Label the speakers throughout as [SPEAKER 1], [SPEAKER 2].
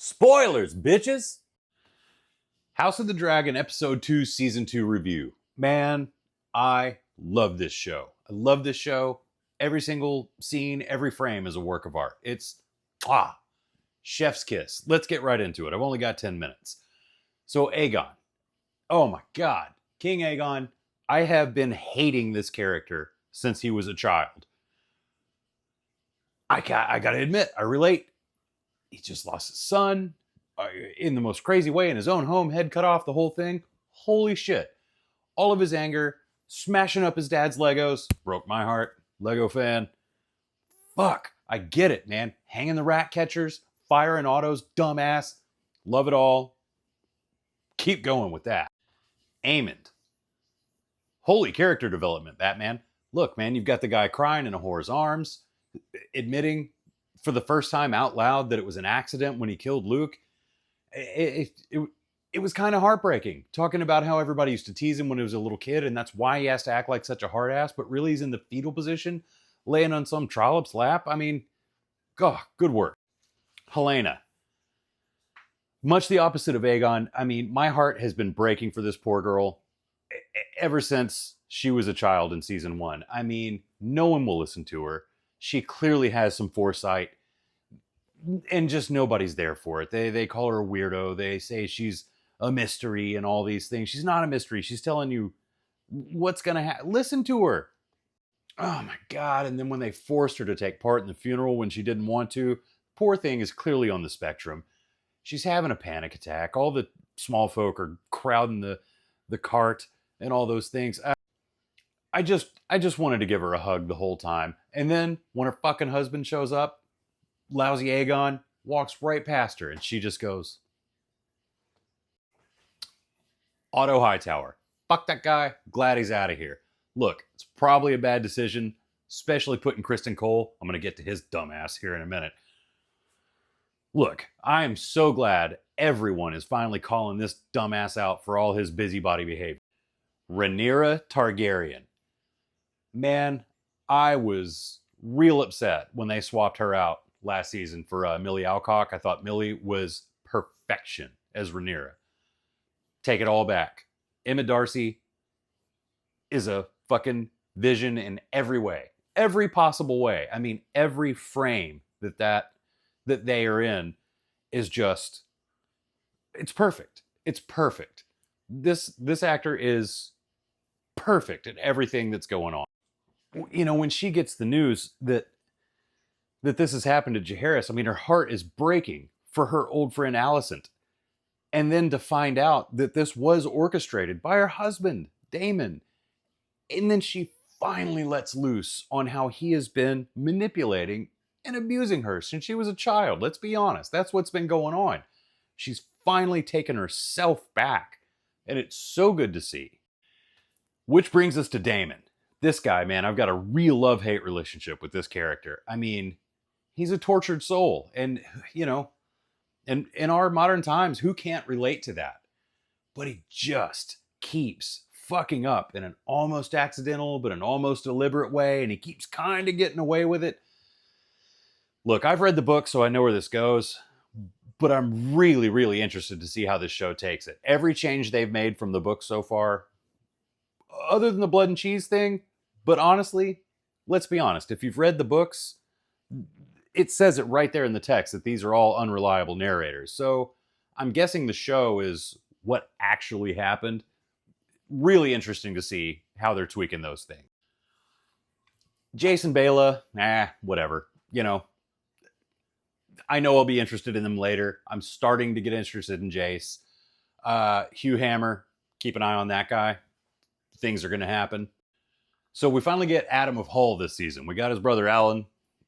[SPEAKER 1] Spoilers, bitches! House of the Dragon Episode 2 Season 2 review. Man, I love this show. I love this show. Every single scene, every frame is a work of art. It's, chef's kiss. Let's get right into it. I've only got 10 minutes. So Aegon. Oh my God. King Aegon. I have been hating this character since he was a child. I gotta admit, I relate. He just lost his son in the most crazy way in his own home, head cut off, the whole thing. Holy shit. All of his anger, smashing up his dad's Legos, broke my heart. Lego fan. Fuck, I get it, man. Hanging the rat catchers, firing autos, dumbass. Love it all. Keep going with that. Aemond. Holy character development, that man. Look, man, you've got the guy crying in a whore's arms, admitting for the first time out loud that it was an accident when he killed Luke. It was kind of heartbreaking, talking about how everybody used to tease him when he was a little kid, and that's why he has to act like such a hard ass, but really he's in the fetal position, laying on some trollop's lap. I mean, God, good work. Helena. Much the opposite of Aegon. I mean, my heart has been breaking for this poor girl ever since she was a child in season 1. I mean, no one will listen to her. She clearly has some foresight, and just nobody's there for it. They call her a weirdo. They say she's a mystery and all these things. She's not a mystery. She's telling you what's going to happen. Listen to her. Oh my God. And then when they forced her to take part in the funeral when she didn't want to, poor thing is clearly on the spectrum. She's having a panic attack. All the small folk are crowding the cart and all those things. I just wanted to give her a hug the whole time. And then when her fucking husband shows up, lousy Aegon walks right past her and she just goes, Otto Hightower. Fuck that guy. Glad he's out of here. Look, it's probably a bad decision, especially putting Kristen Cole. I'm going to get to his dumbass here in a minute. Look, I am so glad everyone is finally calling this dumbass out for all his busybody behavior. Rhaenyra Targaryen. Man, I was real upset when they swapped her out last season for Millie Alcock. I thought Millie was perfection as Rhaenyra. Take it all back. Emma Darcy is a fucking vision in every way. Every possible way. I mean, every frame that they are in is just, it's perfect. It's perfect. This actor is perfect at everything that's going on. You know, when she gets the news that this has happened to Jaehaerys, I mean, her heart is breaking for her old friend Alicent. And then to find out that this was orchestrated by her husband, Daemon. And then she finally lets loose on how he has been manipulating and abusing her since she was a child. Let's be honest. That's what's been going on. She's finally taken herself back. And it's so good to see. Which brings us to Daemon. This guy, man, I've got a real love-hate relationship with this character. I mean, he's a tortured soul. And, you know, in our modern times, who can't relate to that? But he just keeps fucking up in an almost accidental, but an almost deliberate way. And he keeps kind of getting away with it. Look, I've read the book, so I know where this goes. But I'm really, really interested to see how this show takes it. Every change they've made from the book so far, other than the blood and cheese thing, but honestly, let's be honest. If you've read the books, it says it right there in the text that these are all unreliable narrators. So I'm guessing the show is what actually happened. Really interesting to see how they're tweaking those things. Jason Bela, whatever. You know, I know I'll be interested in them later. I'm starting to get interested in Jace. Hugh Hammer, keep an eye on that guy. Things are going to happen. So we finally get Adam of Hull this season. We got his brother Alan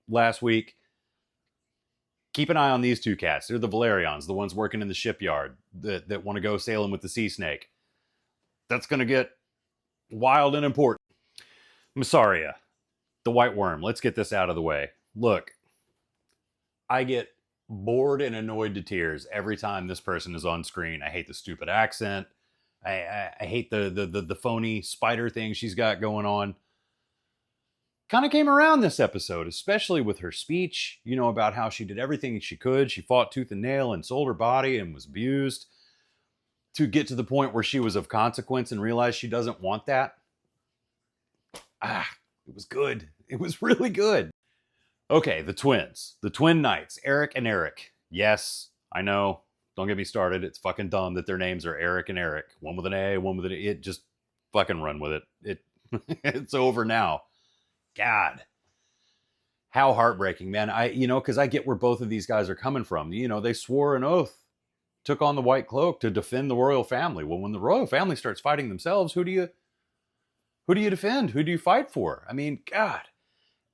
[SPEAKER 1] last week. Keep an eye on these two cats. They're the Valerians, the ones working in the shipyard that want to go sailing with the sea snake. That's going to get wild and important. Mysaria, the white worm. Let's get this out of the way. Look, I get bored and annoyed to tears every time this person is on screen. I hate the stupid accent. I hate the phony spider thing she's got going on. kind of came around this episode, especially with her speech, about how she did everything she could. She fought tooth and nail and sold her body and was abused to get to the point where she was of consequence and realized she doesn't want that. It was good. It was really good. Okay, the twins. The twin knights, Eric and Eric. Yes, I know. Don't get me started. It's fucking dumb that their names are Eric and Eric. One with an A, one with an E. Just fucking run with it. It's over now. God. How heartbreaking, man. Because I get where both of these guys are coming from. They swore an oath, took on the white cloak to defend the royal family. Well, when the royal family starts fighting themselves, who do you defend? Who do you fight for? I mean, God.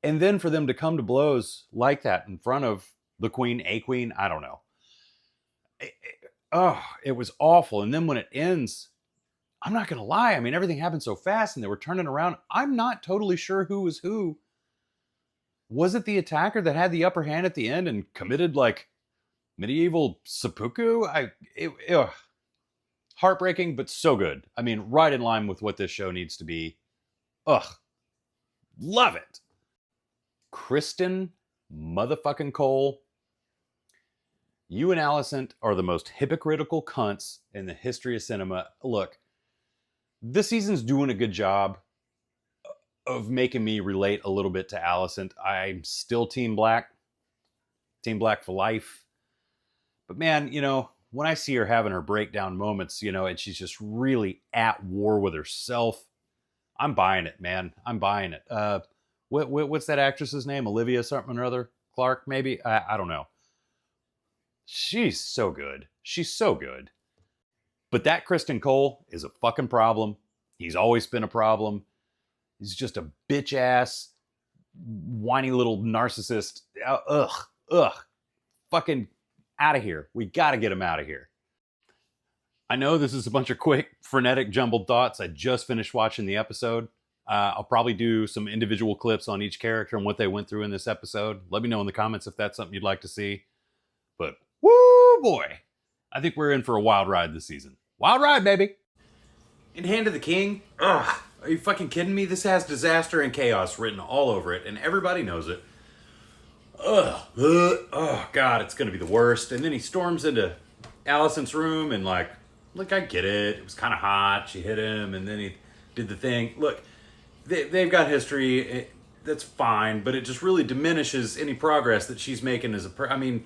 [SPEAKER 1] And then for them to come to blows like that in front of the queen, a queen, I don't know. It was awful. And then when it ends, I'm not going to lie. I mean, everything happened so fast and they were turning around. I'm not totally sure who was who. Was it the attacker that had the upper hand at the end and committed like medieval seppuku? Heartbreaking, but so good. I mean, right in line with what this show needs to be. Love it. Kristen motherfucking Cole. You and Alicent are the most hypocritical cunts in the history of cinema. Look, this season's doing a good job of making me relate a little bit to Alicent. I'm still Team Black. Team Black for life. But man, when I see her having her breakdown moments, and she's just really at war with herself, I'm buying it, man. I'm buying it. What's that actress's name? Olivia something or other? Clark, maybe? I don't know. She's so good. She's so good. But that Kristen Cole is a fucking problem. He's always been a problem. He's just a bitch ass, whiny little narcissist. Fucking out of here. We gotta get him out of here. I know this is a bunch of quick, frenetic, jumbled thoughts. I just finished watching the episode. I'll probably do some individual clips on each character and what they went through in this episode. Let me know in the comments if that's something you'd like to see. But, woo boy, I think we're in for a wild ride this season. Wild ride, baby! In Hand of the King, are you fucking kidding me? This has disaster and chaos written all over it, and everybody knows it. Oh, God, it's gonna be the worst. And then he storms into Alicent's room, and like, look, I get it. It was kind of hot. She hit him, and then he did the thing. Look, they've got history. That's fine, but it just really diminishes any progress that she's making as a I mean,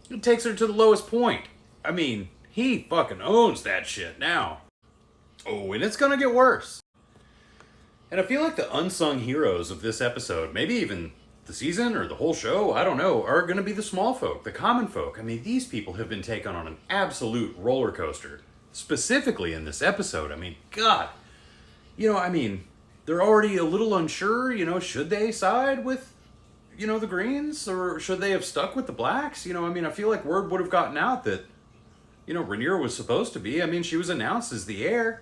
[SPEAKER 1] it takes her to the lowest point. I mean, he fucking owns that shit now. Oh, and it's gonna get worse. And I feel like the unsung heroes of this episode, maybe even the season or the whole show, I don't know, are gonna be the small folk, the common folk. I mean, these people have been taken on an absolute roller coaster. Specifically in this episode. I mean, God. They're already a little unsure, should they side with, the Greens? Or should they have stuck with the Blacks? I feel like word would have gotten out that, Rhaenyra was supposed to be. I mean, she was announced as the heir.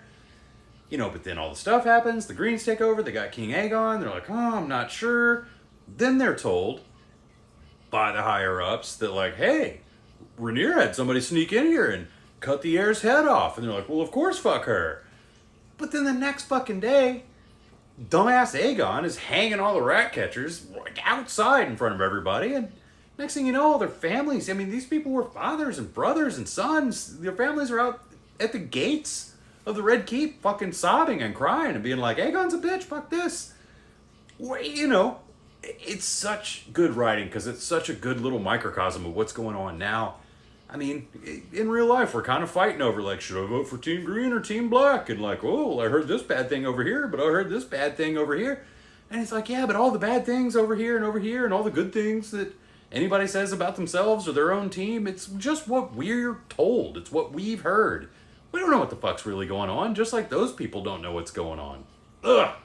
[SPEAKER 1] But then all the stuff happens. The Greens take over. They got King Aegon. They're like, I'm not sure. Then they're told by the higher-ups that, like, hey, Rhaenyra had somebody sneak in here and cut the heir's head off. And they're like, well, of course, fuck her. But then the next fucking day, dumbass Aegon is hanging all the rat catchers outside in front of everybody. And next thing you know, their families, these people were fathers and brothers and sons. Their families are out at the gates of the Red Keep fucking sobbing and crying and being like, Aegon's a bitch, fuck this. It's such good writing because it's such a good little microcosm of what's going on now. In real life, we're kind of fighting over, like, should I vote for Team Green or Team Black? And like, oh, I heard this bad thing over here, but I heard this bad thing over here. And it's like, yeah, but all the bad things over here, and all the good things that anybody says about themselves or their own team, it's just what we're told. It's what we've heard. We don't know what the fuck's really going on, just like those people don't know what's going on. Ugh.